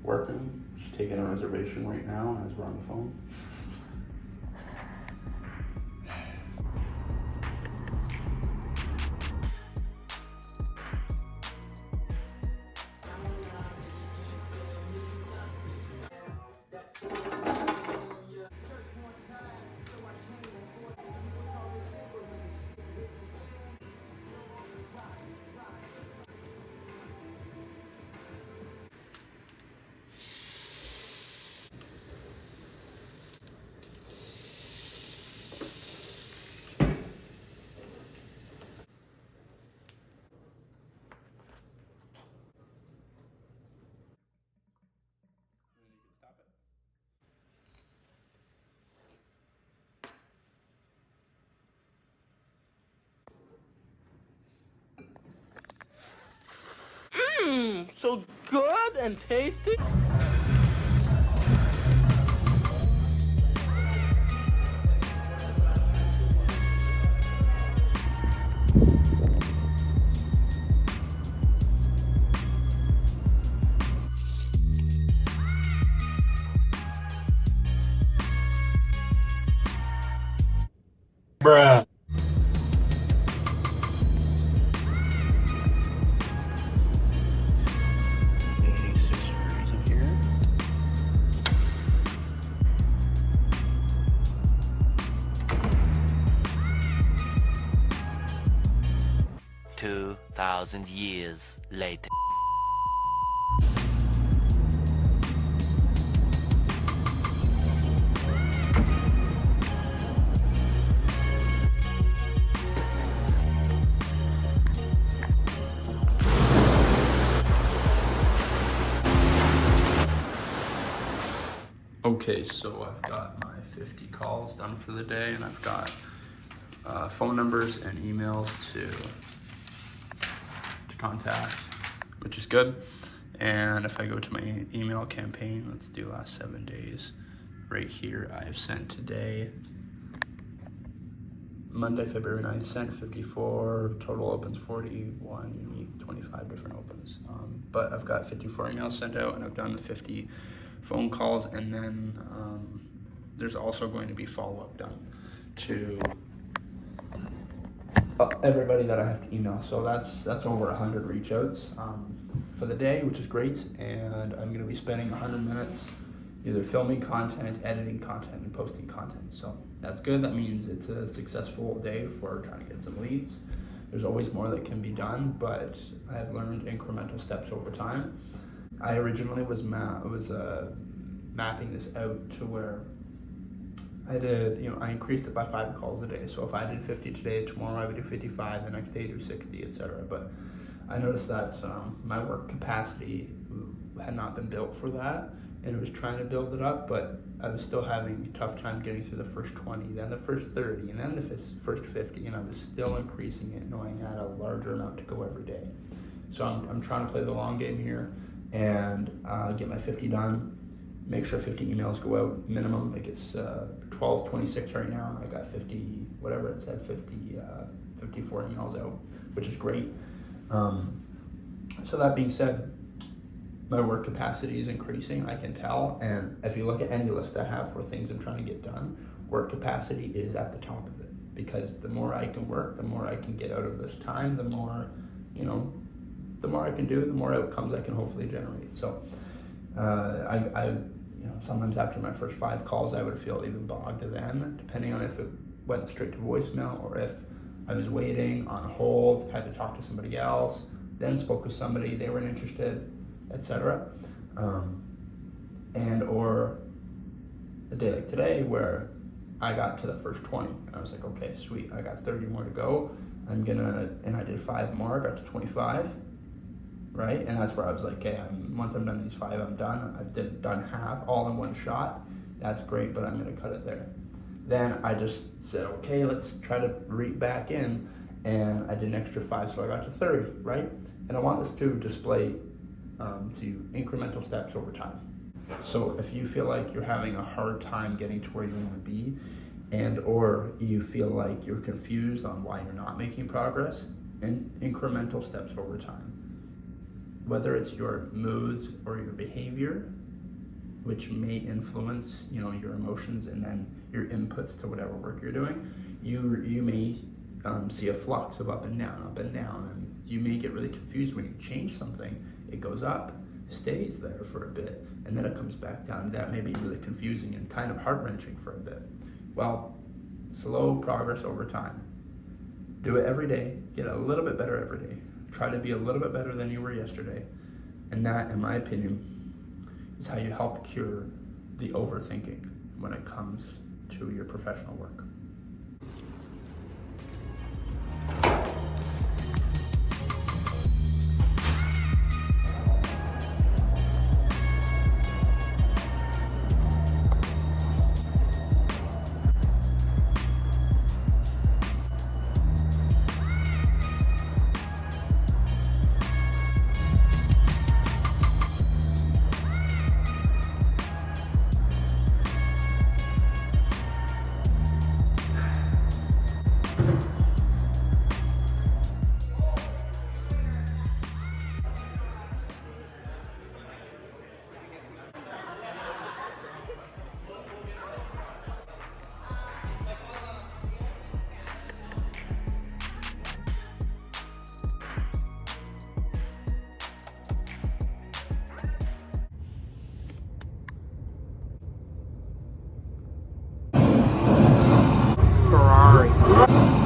working, just taking a reservation right now as we're on the phone. So good and tasty. Bruh. 86 degrees in here. Two 2,000 years later. Okay, so I've got my 50 calls done for the day, and I've got phone numbers and emails to contact, which is good. And if I go to my email campaign, let's do last 7 days. Right here, I've sent today, Monday, February 9th, sent 54, total opens 41, unique 25 different opens. But I've got 54 emails sent out, and I've done the 50 phone calls, and then there's also going to be follow-up done to everybody that I have to email. So that's over 100 reach outs for the day, which is great. And I'm going to be spending 100 minutes either filming content, editing content, and posting content. So that's good. That means it's a successful day for trying to get some leads. There's always more that can be done, but I've learned incremental steps over time. I originally was mapping this out to where I increased it by 5 calls a day. So if I did 50 today, tomorrow I would do 55, the next day do 60, etc. But I noticed that my work capacity had not been built for that, and it was trying to build it up, but I was still having a tough time getting through the first 20, then the first 30, and then the first 50, and I was still increasing it, knowing I had a larger amount to go every day. So I'm trying to play the long game here and get my 50 done, make sure 50 emails go out minimum. Like it's 12:26 right now, I got 50, whatever it said, 54 emails out, which is great. So that being said, my work capacity is increasing, I can tell. And if you look at any list I have for things I'm trying to get done, work capacity is at the top of it, because the more I can work, the more I can get out of this time, the more I can do, the more outcomes I can hopefully generate. So sometimes after my first 5 calls, I would feel even bogged then, depending on if it went straight to voicemail or if I was waiting on hold, had to talk to somebody else, then spoke with somebody, they weren't interested, etc. And or a day like today where I got to the first 20 and I was like, okay, sweet, I got 30 more to go. And I did 5 more, got to 25, right? And that's where I was like, okay, once I'm done these 5, I'm done. I've done half, all in one shot. That's great, but I'm gonna cut it there. Then I just said, okay, let's try to reap back in, and I did an extra 5, so I got to 30, right? And I want this to display to incremental steps over time. So if you feel like you're having a hard time getting to where you want to be, and or you feel like you're confused on why you're not making progress, and incremental steps over time. whether it's your moods or your behavior, which may influence, you know, your emotions and then your inputs to whatever work you're doing, you may see a flux of up and down, and you may get really confused when you change something. It goes up, stays there for a bit, and then it comes back down. That may be really confusing and kind of heart-wrenching for a bit. Well, slow progress over time. Do it every day, get a little bit better every day. Try to be a little bit better than you were yesterday. And that, in my opinion, is how you help cure the overthinking when it comes to your professional work. Ferrari.